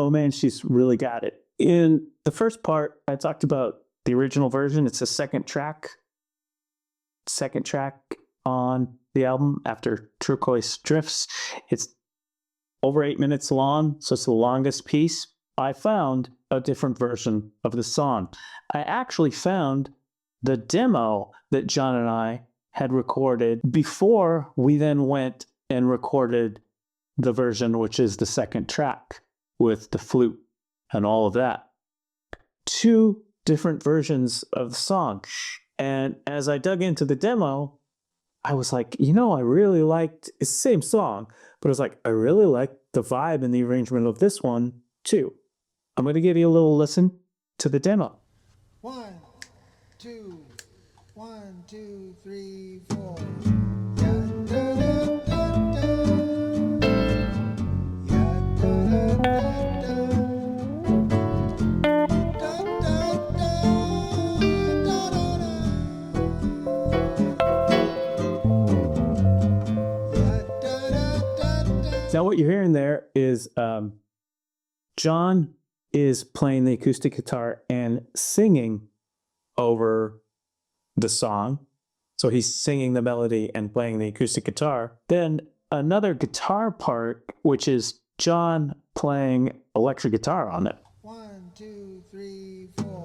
oh man, she's really got it. In the first part, I talked about the original version. It's the second track on the album after Turquoise Drifts. It's over 8 minutes long, so it's the longest piece. I found a different version of the song. I actually found the demo that John and I had recorded before we then went and recorded the version, which is the second track with the flute and all of that. 2 different versions of the song. And as I dug into the demo, I was like, you know, I really liked, it's the same song, but I was like, I really liked the vibe and the arrangement of this one too. I'm going to give you a little listen to the demo. 1, 2, 1, 2, 3, 4. Now what you're hearing there is John is playing the acoustic guitar and singing over the song. So he's singing the melody and playing the acoustic guitar. Then another guitar part, which is John playing electric guitar on it. 1, 2, 3, 4.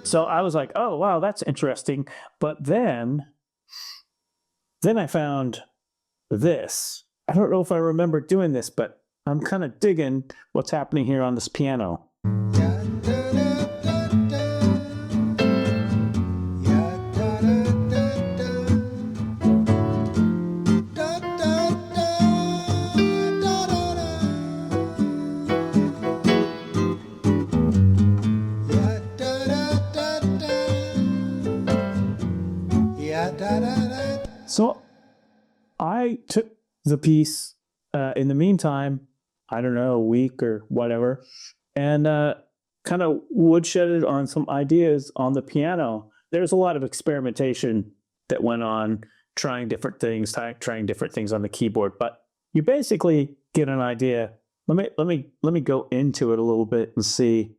So I was like, oh, wow, that's interesting. But then I found this. I don't know if I remember doing this, but I'm kind of digging what's happening here on this piano. So I took the piece in the meantime, I don't know, a week or whatever, and kind of woodshedded on some ideas on the piano. There's a lot of experimentation that went on, trying different things on the keyboard, but you basically get an idea. Let me go into it a little bit and see.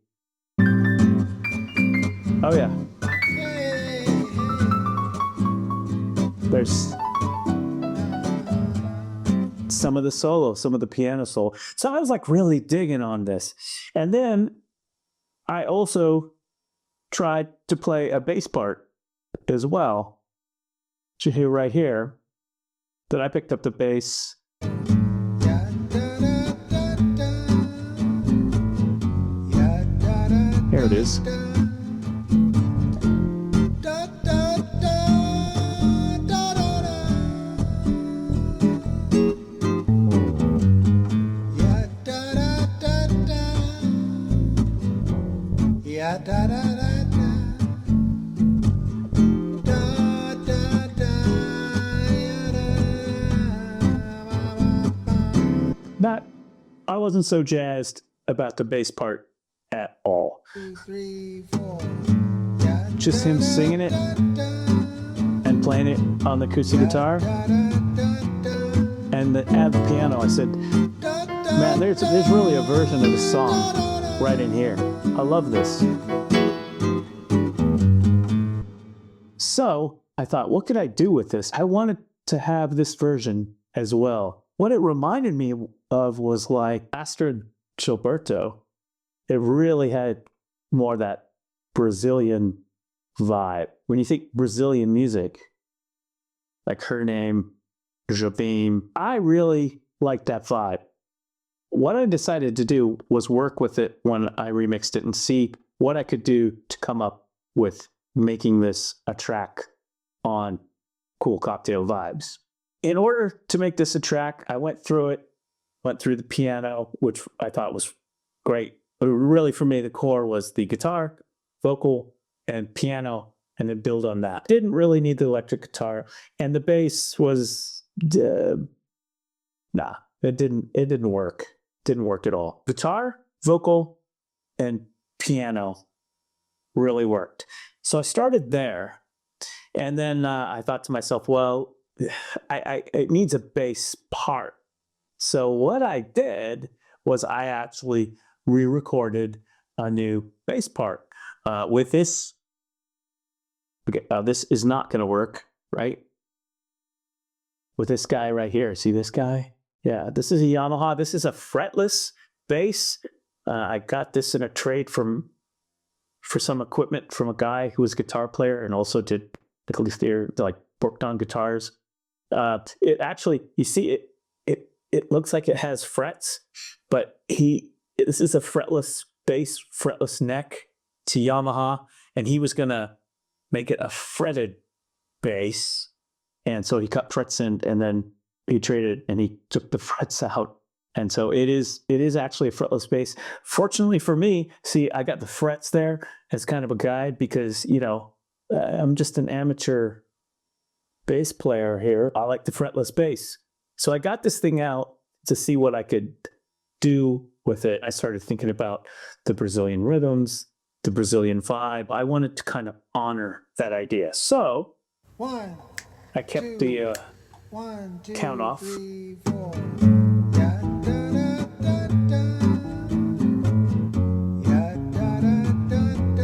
Oh yeah. There's some of the solo, some of the piano solo. So I was like really digging on this. And then I also tried to play a bass part as well. Which you hear right here, that I picked up the bass. Here it is. I wasn't so jazzed about the bass part at all. 2, 3, 4. Just him singing it and playing it on the acoustic guitar and add the piano. I said, man, there's really a version of the song right in here. I love this. So I thought, what could I do with this? I wanted to have this version as well. What it reminded me of was like Astrid Gilberto. It really had more of that Brazilian vibe. When you think Brazilian music, like her name, Jobim, I really liked that vibe. What I decided to do was work with it when I remixed it and see what I could do to come up with making this a track on Cool Cocktail Vibes. In order to make this a track, I went through the piano, which I thought was great. But really for me, the core was the guitar, vocal, and piano, and then build on that. Didn't really need the electric guitar, and the bass was nah, it didn't work. Didn't work at all. Guitar, vocal, and piano really worked. So I started there, and then I thought to myself, well, it needs a bass part. So what I did was I actually re-recorded a new bass part with this. Okay, this is not going to work, right? With this guy right here. See this guy? Yeah, this is a Yamaha. This is a fretless bass. I got this in a trade for some equipment from a guy who was a guitar player and also did like worked on guitars. It actually, you see, it looks like it has frets, but this is a fretless bass, fretless neck to Yamaha, and he was gonna make it a fretted bass, and so he cut frets in, and then he traded and he took the frets out, and so it is actually a fretless bass. Fortunately for me, see, I got the frets there as kind of a guide because I'm just an amateur bass player here. I like the fretless bass, so I got this thing out to see what I could do with it. I started thinking about the Brazilian rhythms, the Brazilian vibe. I wanted to kind of honor that idea. So I kept the count off. 3, 4. Ya, da, da, da, da. Ya, da, da, da, da.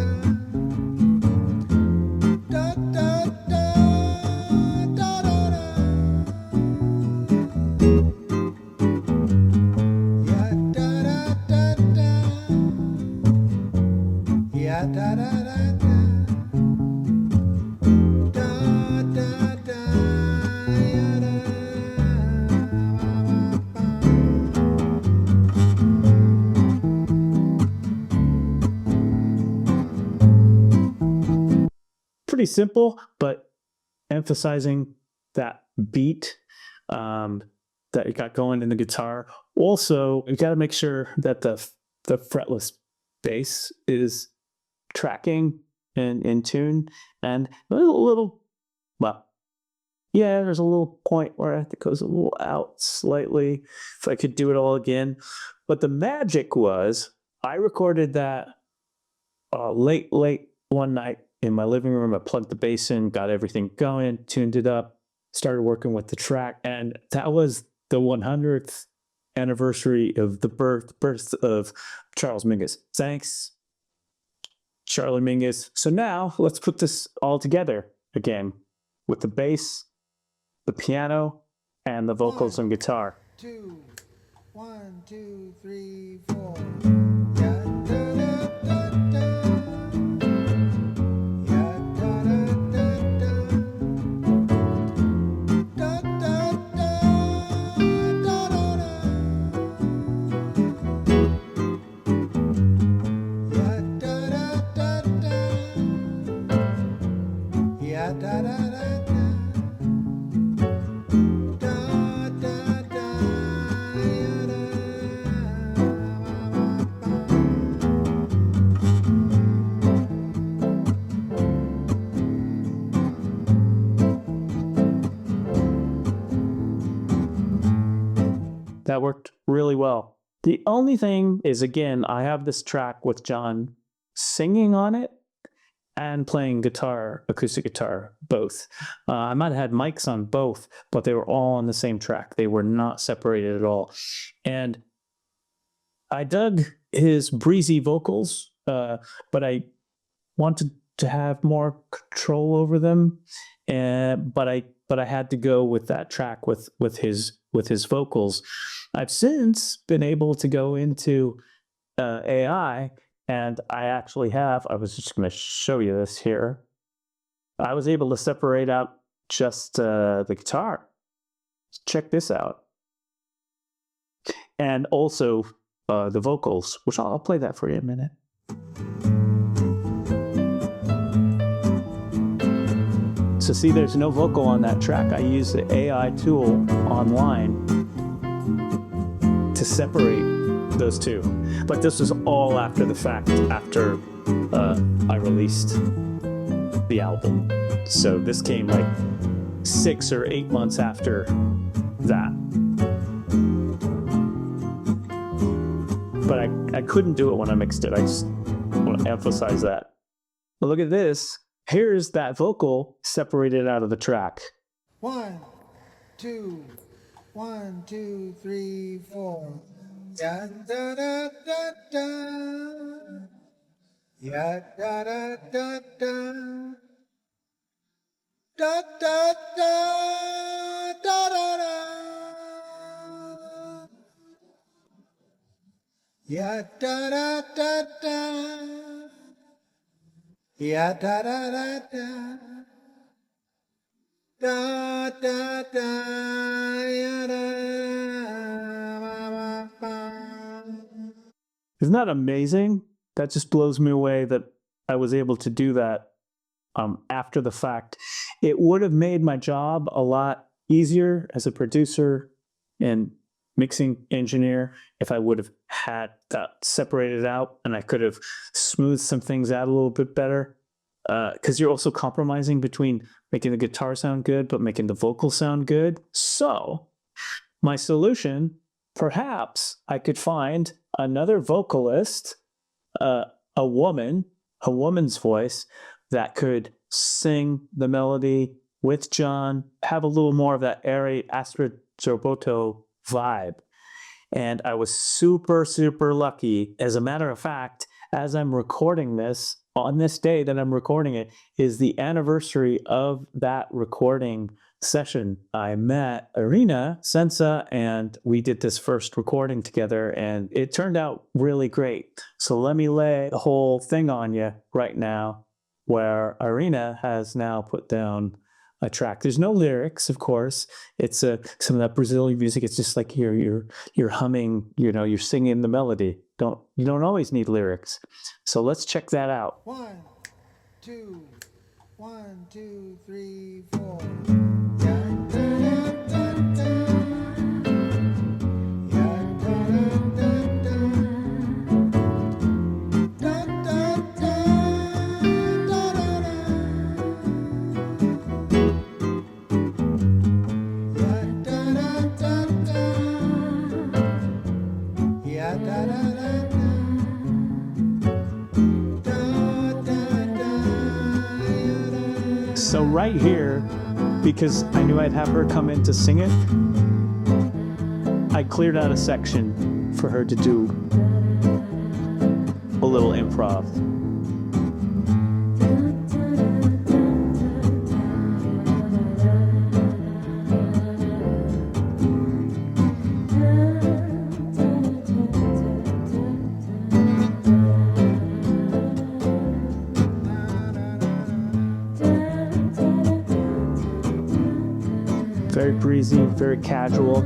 Da, da, da, da, da, da. Ya, da, da, da, da. Ya, da, da, da, da. Pretty simple, but emphasizing that beat that you got going in the guitar. Also, you got to make sure that the fretless bass is tracking and in tune. And there's there's a little point where it goes a little out slightly. If I could do it all again. But the magic was I recorded that late one night in my living room. I plugged the bass in, got everything going, tuned it up, started working with the track, and that was the 100th anniversary of the birth of Charles Mingus. Thanks, Charlie Mingus. So now let's put this all together again with the bass, the piano, and the vocals and guitar. 2, 1, 2, 3, 4. Ya, da, da, da, da. Ya, da, da, da, da. Da, da, da, da, da, da. Ya, da, da, da, da. Ya, da, da, da, da. That worked really well. The only thing is, again, I have this track with John singing on it and playing guitar, acoustic guitar, both. I might have had mics on both, but they were all on the same track. They were not separated at all. And I dug his breezy vocals, but I wanted to have more control over them. But I had to go with that track with his vocals. I've since been able to go into AI, and I actually have. I was just going to show you this here. I was able to separate out just the guitar. Check this out, and also the vocals, which I'll play that for you in a minute. So see, there's no vocal on that track. I used the AI tool online to separate those two. But this was all after the fact, after I released the album. So this came like 6 or 8 months after that. But I couldn't do it when I mixed it. I just want to emphasize that. But look at this. Here's that vocal separated out of the track. 1, 2, 1, 2, 3, 4. Ya da da da da. Ya da da da da. Da da da da da da. Ya da da da da. Ya da da da da. Da da da ya da ba ba ba. Isn't that amazing? That just blows me away that I was able to do that after the fact. It would have made my job a lot easier as a producer and mixing engineer if I would have had that separated out and I could have smoothed some things out a little bit better. Because you're also compromising between making the guitar sound good but making the vocal sound good. So my solution, perhaps I could find another vocalist, a woman's voice that could sing the melody with John, have a little more of that airy Astrid Gilberto vibe. And I was super, super lucky. As a matter of fact, as I'm recording this, on this day that I'm recording it, is the anniversary of that recording session. I met IrinaSensah and we did this first recording together and it turned out really great. So let me lay the whole thing on you right now, where Irina has now put down a track. There's no lyrics, of course. It's some of that Brazilian music. It's just like you're humming, you're singing the melody. You don't always need lyrics. So let's check that out. 1, 2, 1, 2, 3, 4. Ya da da da da. Ya da da da da. Da da da da da da. Ya da da da da. Ya da da da da. So right here, because I knew I'd have her come in to sing it, I cleared out a section for her to do a little improv. Very breezy, very casual.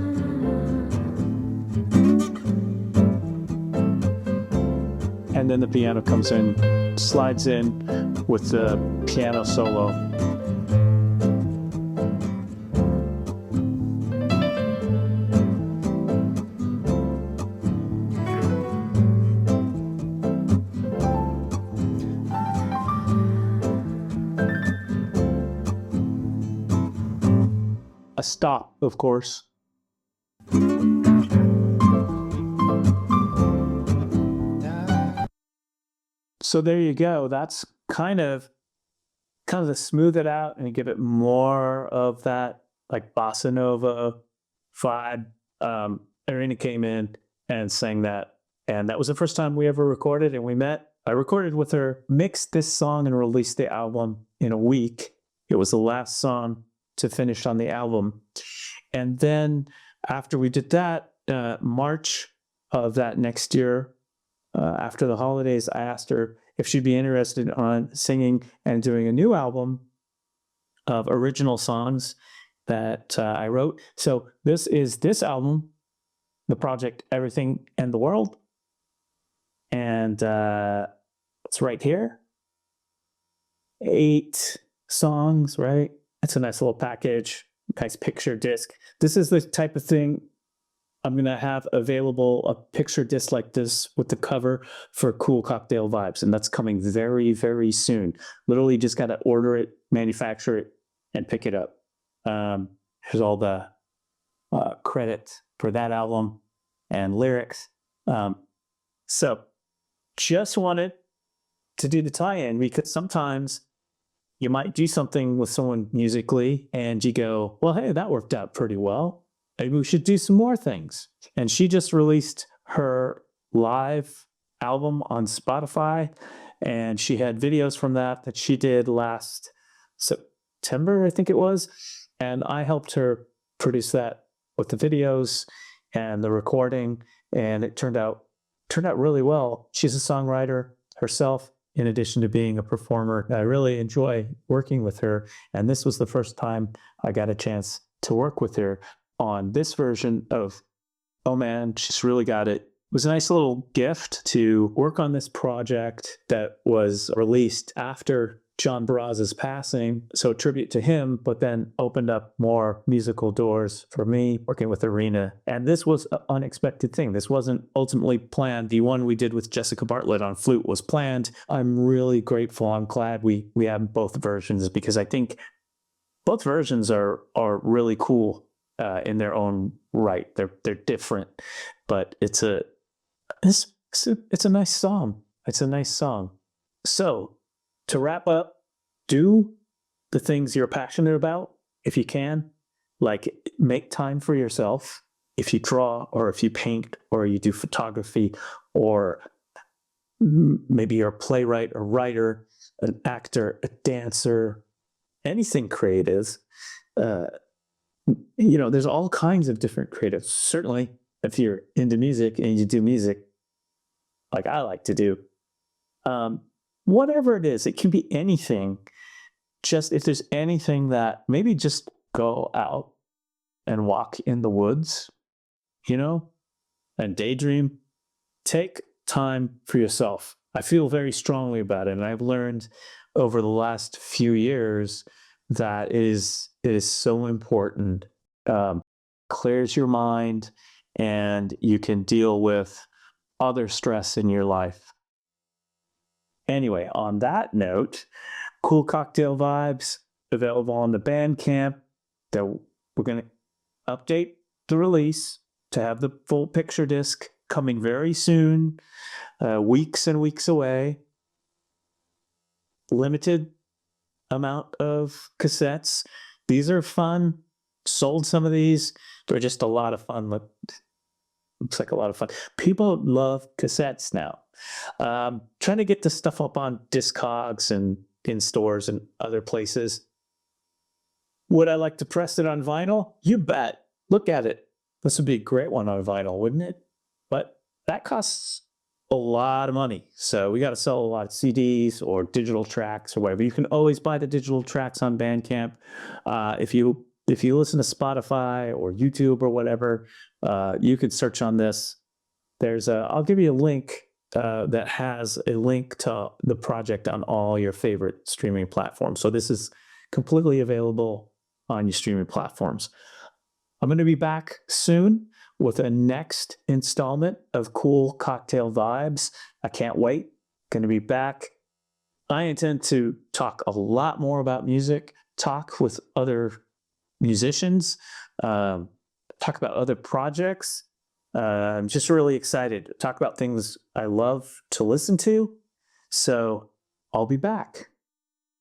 And then the piano comes in, slides in with the piano solo. A stop, of course. So there you go. That's kind of to smooth it out and give it more of that like bossa nova vibe. Irina came in and sang that, and that was the first time we ever recorded and we met. I recorded with her, mixed this song and released the album in a week. It was the last song to finish on the album. And then after we did that, March of that next year, after the holidays, I asked her if she'd be interested on singing and doing a new album of original songs that I wrote. So this is this album, the project Everything and the World. And it's right here. 8 songs, right? It's a nice little package, nice picture disc. This is the type of thing I'm going to have available a picture disc like this with the cover for Cool Cocktail Vibes. And that's coming very, very soon. Literally just got to order it, manufacture it, and pick it up. Here's all the credit for that album and lyrics. So just wanted to do the tie-in because sometimes you might do something with someone musically and you go, well, hey, that worked out pretty well. Maybe we should do some more things. And she just released her live album on Spotify, and she had videos from that she did last September, I think it was. And I helped her produce that with the videos and the recording, and it turned out really well. She's a songwriter herself, in addition to being a performer. I really enjoy working with her, and this was the first time I got a chance to work with her on this version of Oh Man, She's Really Got It. It was a nice little gift to work on this project that was released after John Baraz's passing, so a tribute to him, but then opened up more musical doors for me working with Irina. And this was an unexpected thing. This wasn't ultimately planned. The one we did with Jessica Bartlett on flute was planned. I'm really grateful. I'm glad we have both versions because I think both versions are really cool in their own right. They're different, but it's a nice song. It's a nice song. So to wrap up, do the things you're passionate about if you can. Like make time for yourself. If you draw or if you paint or you do photography or maybe you're a playwright, a writer, an actor, a dancer, anything creative. There's all kinds of different creatives. Certainly, if you're into music and you do music like I like to do, whatever it is, it can be anything. Just if there's anything that maybe just go out and walk in the woods, and daydream. Take time for yourself. I feel very strongly about it. And I've learned over the last few years that it is so important. Clears your mind and you can deal with other stress in your life. Anyway, on that note, Cool Cocktail Vibes available on the Bandcamp. That we're going to update the release to have the full picture disc coming very soon, weeks and weeks away. Limited amount of cassettes. These are fun. Sold some of these. They're just a lot of fun. Looks like a lot of fun. People love cassettes now. Trying to get this stuff up on Discogs and in stores and other places. Would I like to press it on vinyl? You bet. Look at it. This would be a great one on vinyl, wouldn't it? But that costs a lot of money. So we got to sell a lot of CDs or digital tracks or whatever. You can always buy the digital tracks on Bandcamp. If you listen to Spotify or YouTube or whatever, you could search on this. I'll give you a link that has a link to the project on all your favorite streaming platforms. So this is completely available on your streaming platforms. I'm going to be back soon with a next installment of Cool Cocktail Vibes. I can't wait. Going to be back. I intend to talk a lot more about music, talk with other musicians, talk about other projects. I'm just really excited to talk about things I love to listen to. So I'll be back.